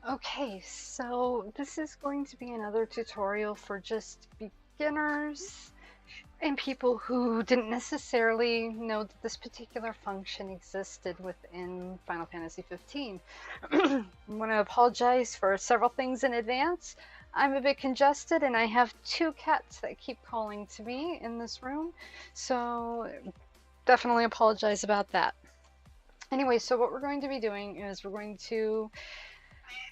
Okay, so this is going to be another tutorial for just beginners and people who didn't necessarily know that this particular function existed within Final Fantasy 15. I want to apologize for several things in advance. I'm a bit congested and I have two cats that keep calling to me in this room, so definitely apologize about that. Anyway, so what we're going to be doing is we're going to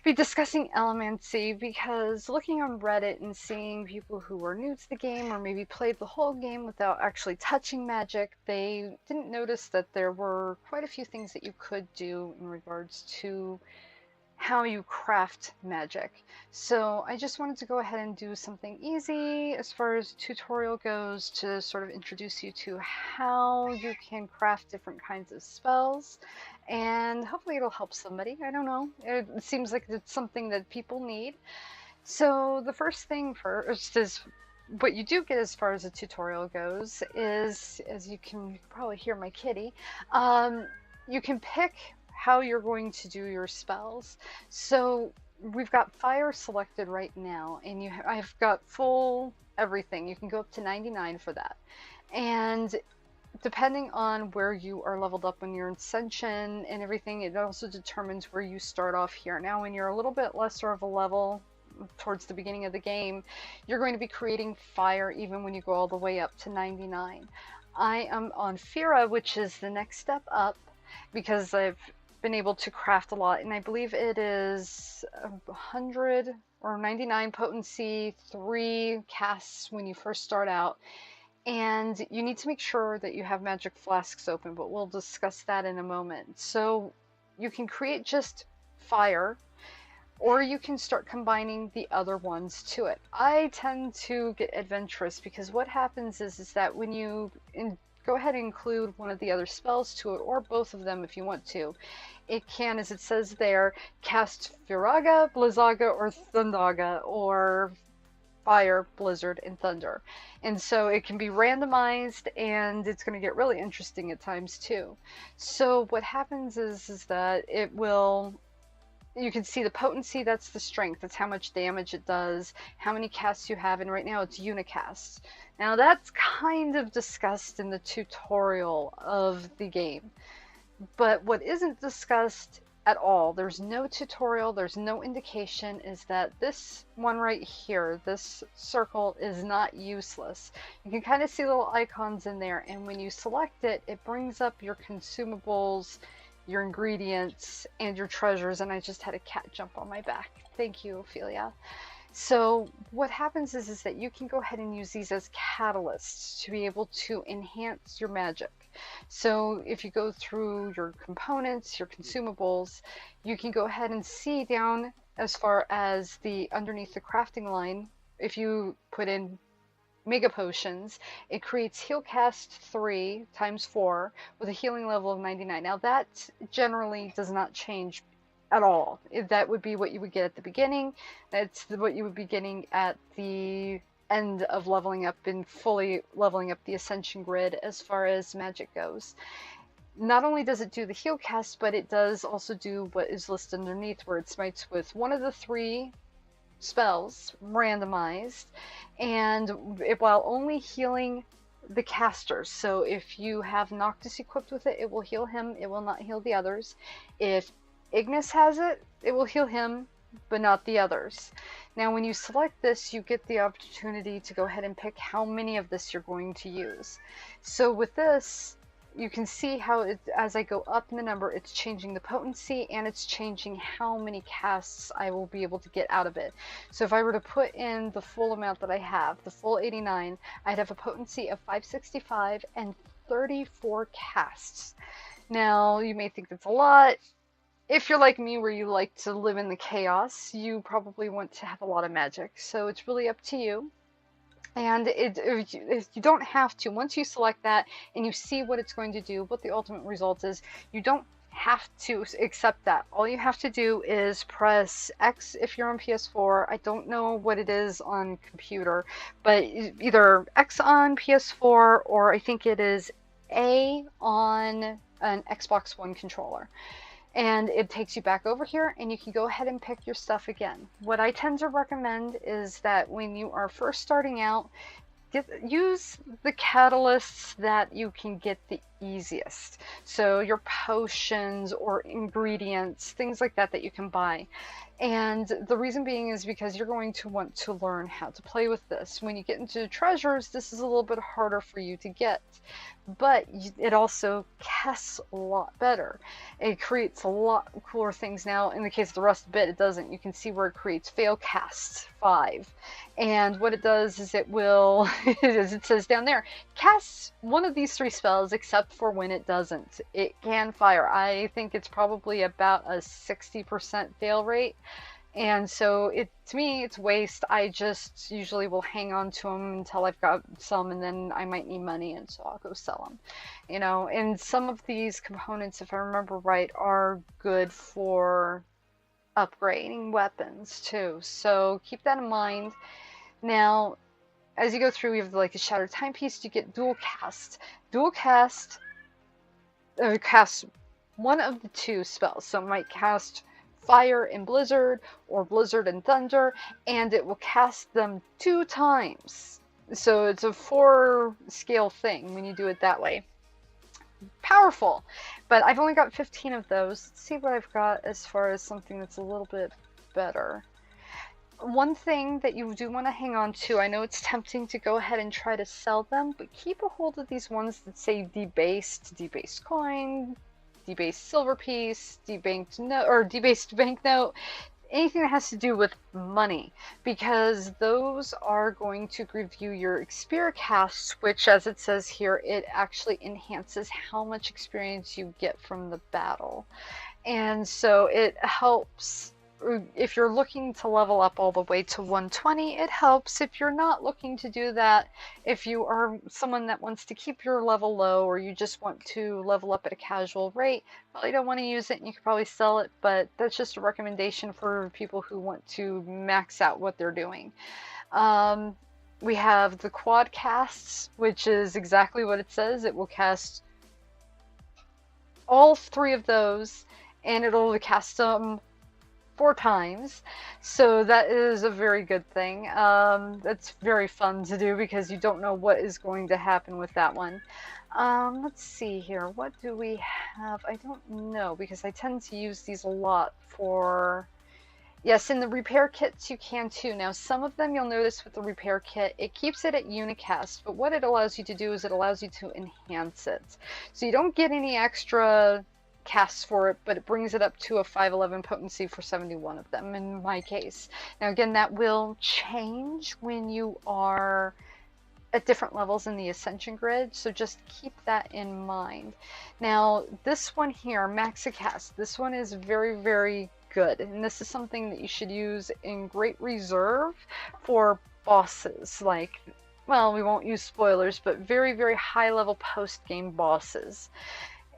be discussing Elemancy because looking on Reddit and seeing people who were new to the game or maybe played the whole game without actually touching magic, they didn't notice that there were quite a few things that you could do in regards to how you craft magic. So I just wanted to go ahead and do something easy as far as tutorial goes to sort of introduce you to how you can craft different kinds of spells, and hopefully it'll help somebody. I don't know. It seems like it's something that people need. So the first thing first is what you do get as far as a tutorial goes is, as you can probably hear my kitty, you can pick how you're going to do your spells. So we've got fire selected right now, and I've got full everything. You can go up to 99 for that. And depending on where you are leveled up when you're in Ascension and everything, it also determines where you start off here. Now, when you're a little bit lesser of a level towards the beginning of the game, you're going to be creating fire even when you go all the way up to 99. I am on Fira, which is the next step up, because I've been able to craft a lot, and I believe it is 100 or 99 potency, 3 casts when you first start out. And you need to make sure that you have magic flasks open, but we'll discuss that in a moment. So you can create just fire, or you can start combining the other ones to it. I tend to get adventurous because what happens is that when you go ahead and include one of the other spells to it, or both of them if you want to, it can, as it says there, cast Firaga, Blizzaga, or Thundaga, or Fire, Blizzard, and Thunder. And so it can be randomized, and it's going to get really interesting at times too. So what happens is that it will, you can see the potency, that's the strength, that's how much damage it does, how many casts you have, and right now it's unicasts. Now that's kind of discussed in the tutorial of the game, but what isn't discussed at all, there's no tutorial, there's no indication, is that this one right here, this circle, is not useless. You can kind of see little icons in there, and when you select it, it brings up your consumables, your ingredients, and your treasures. And I just had a cat jump on my back. Thank you, Ophelia. So what happens is that you can go ahead and use these as catalysts to be able to enhance your magic. So if you go through your components, your consumables, you can go ahead and see down as far as the underneath the crafting line. If you put in Mega Potions, it creates Heal Cast 3 times 4 with a healing level of 99. Now that generally does not change at all. That would be what you would get at the beginning. That's what you would be getting at the end of leveling up and fully leveling up the Ascension grid as far as magic goes. Not only does it do the heal cast, but it does also do what is listed underneath, where it smites with one of the 3 spells randomized, and while only healing the casters. So if you have Noctis equipped with it, it will heal him, it will not heal the others. If Ignis has it, it will heal him, but not the others. Now when you select this, you get the opportunity to go ahead and pick how many of this you're going to use. So with this, you can see how as I go up in the number, it's changing the potency, and it's changing how many casts I will be able to get out of it. So if I were to put in the full amount that I have, the full 89, I'd have a potency of 565 and 34 casts. Now you may think that's a lot. If you're like me, where you like to live in the chaos, you probably want to have a lot of magic. So it's really up to you. And if you don't have to, once you select that and you see what it's going to do, what the ultimate result is, you don't have to accept that. All you have to do is press X if you're on PS4. I don't know what it is on computer, but either X on PS4 or I think it is A on an Xbox One controller. and it takes you back over here, and you can go ahead and pick your stuff again. What I tend to recommend is that when you are first starting out, use the catalysts that you can get the easiest. So your potions or ingredients, things like that that you can buy. And the reason being is because you're going to want to learn how to play with this. When you get into treasures, this is a little bit harder for you to get, but it also casts a lot better. It creates a lot cooler things. Now, in the case of the Rust Bit, it doesn't. You can see where it creates fail cast 5. And what it does is it will, as it says down there, casts one of these 3 spells except for when it doesn't. It can fire. I think it's probably about a 60% fail rate. And so to me, it's waste. I just usually will hang on to them until I've got some, and then I might need money, and so I'll go sell them. You know, and some of these components, if I remember right, are good for upgrading weapons too. So keep that in mind. Now, as you go through, you have like a Shattered Timepiece. You get dual cast. Dual cast casts one of the 2 spells. So it might cast Fire and Blizzard, or Blizzard and Thunder, and it will cast them 2 times. So it's a 4 scale thing when you do it that way. Powerful, but I've only got 15 of those. Let's see what I've got as far as something that's a little bit better. One thing that you do want to hang on to, I know it's tempting to go ahead and try to sell them, but keep a hold of these ones that say debased coin, debased silver piece, debased note, or debased banknote, anything that has to do with money, because those are going to give you your Experia casts, which, as it says here, it actually enhances how much experience you get from the battle. And so it helps. If you're looking to level up all the way to 120, it helps. If you're not looking to do that, if you are someone that wants to keep your level low, or you just want to level up at a casual rate, probably don't want to use it, and you can probably sell it, but that's just a recommendation for people who want to max out what they're doing. We have the quad casts, which is exactly what it says. It will cast all 3 of those, and it'll cast them 4 times, so that is a very good thing. That's very fun to do because you don't know what is going to happen with that one. Let's see here, what do we have? I don't know, because I tend to use these a lot for... Yes, in the repair kits you can too. Now, some of them you'll notice with the repair kit, it keeps it at unicast, but what it allows you to do is it allows you to enhance it. So you don't get any extra casts for it, but it brings it up to a 511 potency for 71 of them in my case. Now again, that will change when you are at different levels in the Ascension grid, so just keep that in mind. Now this one here, Maxicast, this one is very, very good, and this is something that you should use in great reserve for bosses, like, well, we won't use spoilers, but very, very high level post-game bosses.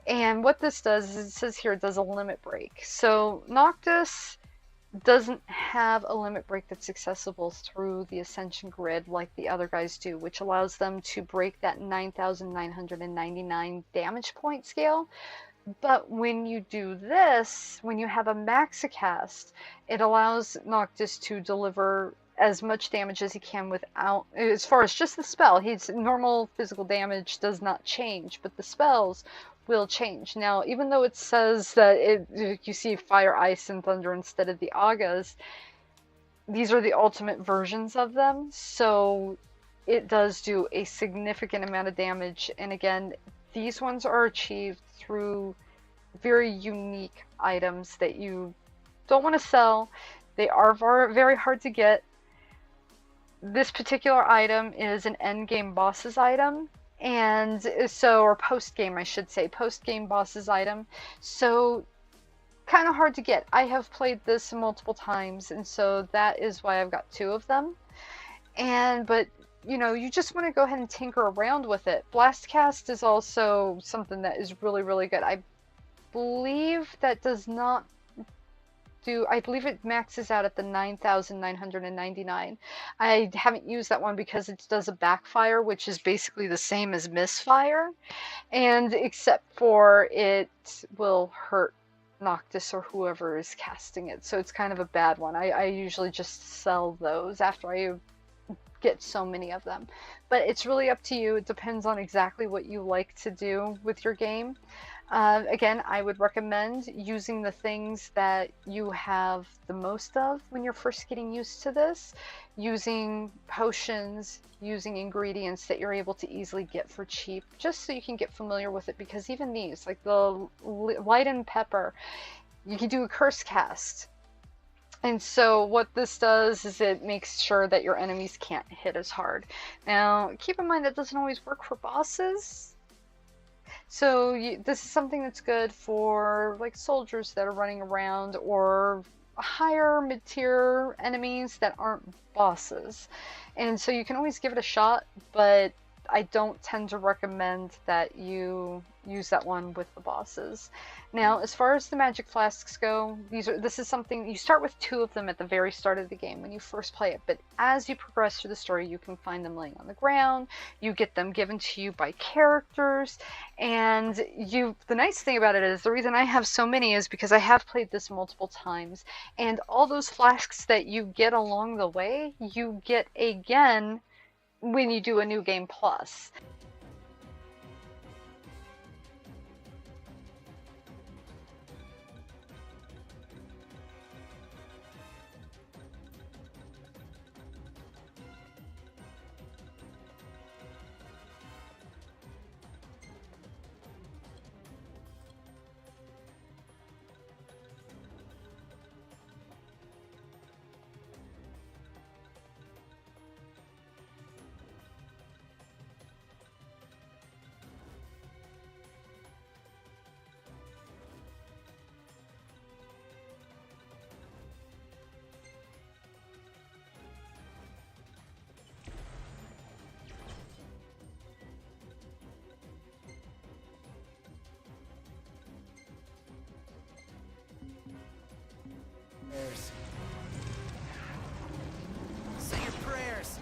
And what this does is, it says here, it does a limit break. So Noctis doesn't have a limit break that's accessible through the Ascension grid like the other guys do, which allows them to break that 9,999 damage point scale. But when you do this, when you have a Maxicast, it allows Noctis to deliver as much damage as he can without, as far as just the spell. His normal physical damage does not change, but the spells will change. Now, even though it says that you see fire, ice, and thunder instead of the Agas, these are the ultimate versions of them, so it does do a significant amount of damage. And again, these ones are achieved through very unique items that you don't want to sell. They are very hard to get. This particular item is an endgame bosses item, and so, or post-game, I should say, post-game bosses item, so kind of hard to get. I have played this multiple times, and so that is why I've got 2 of them. But you know, you just want to go ahead and tinker around with it. Blastcast is also something that is really, really good. I believe that does not do, I believe it maxes out at the 9,999. I haven't used that one because it does a backfire, which is basically the same as misfire, and except for it will hurt Noctis or whoever is casting it. So it's kind of a bad one. I usually just sell those after I get so many of them. But it's really up to you. It depends on exactly what you like to do with your game. Again, I would recommend using the things that you have the most of when you're first getting used to this, using potions, using ingredients that you're able to easily get for cheap, just so you can get familiar with it, because even these, like the light and pepper, you can do a curse cast. And so what this does is it makes sure that your enemies can't hit as hard. Now, keep in mind that doesn't always work for bosses. So this is something that's good for like soldiers that are running around, or higher mid-tier enemies that aren't bosses. And so you can always give it a shot, but I don't tend to recommend that you use that one with the bosses. Now, as far as the magic flasks go, this is something, you start with 2 of them at the very start of the game when you first play it, but as you progress through the story, you can find them laying on the ground, you get them given to you by characters, and the nice thing about it is, the reason I have so many is because I have played this multiple times, and all those flasks that you get along the way, you get again when you do a new game plus. Say your prayers.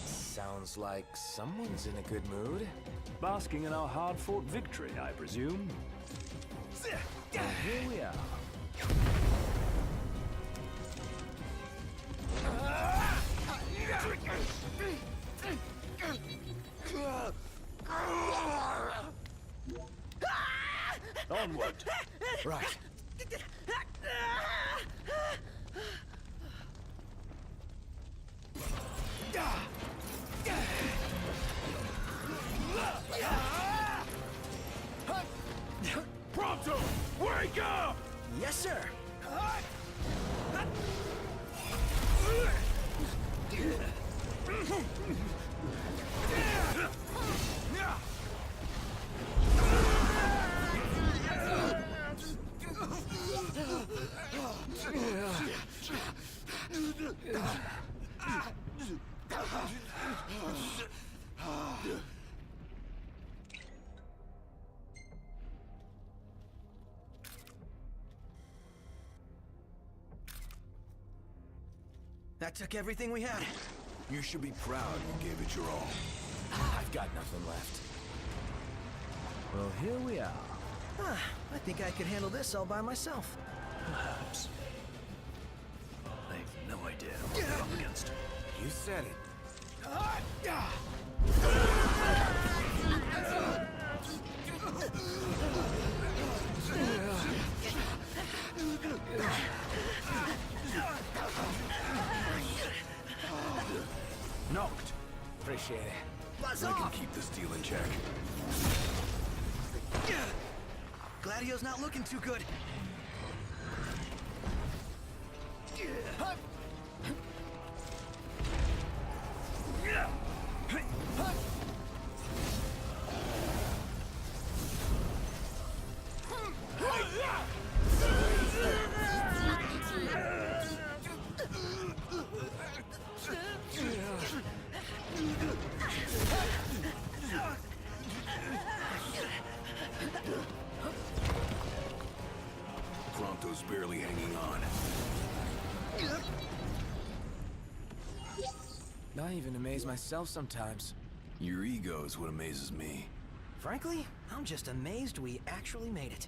Sounds like someone's in a good mood. Basking in our hard-fought victory, I presume. Well, here we are. Onward. Right. Pronto! Wake up! Yes, sir. That took everything we had. You should be proud you gave it your all. I've got nothing left. Well, here we are. I think I could handle this all by myself. Perhaps. I've no idea what we're up against. You said it. Knocked. Appreciate it. Buzz I can off! keep this deal in check. Gladio's not looking too good. just barely hanging on. I even amaze myself sometimes. Your ego is what amazes me. Frankly, I'm just amazed we actually made it.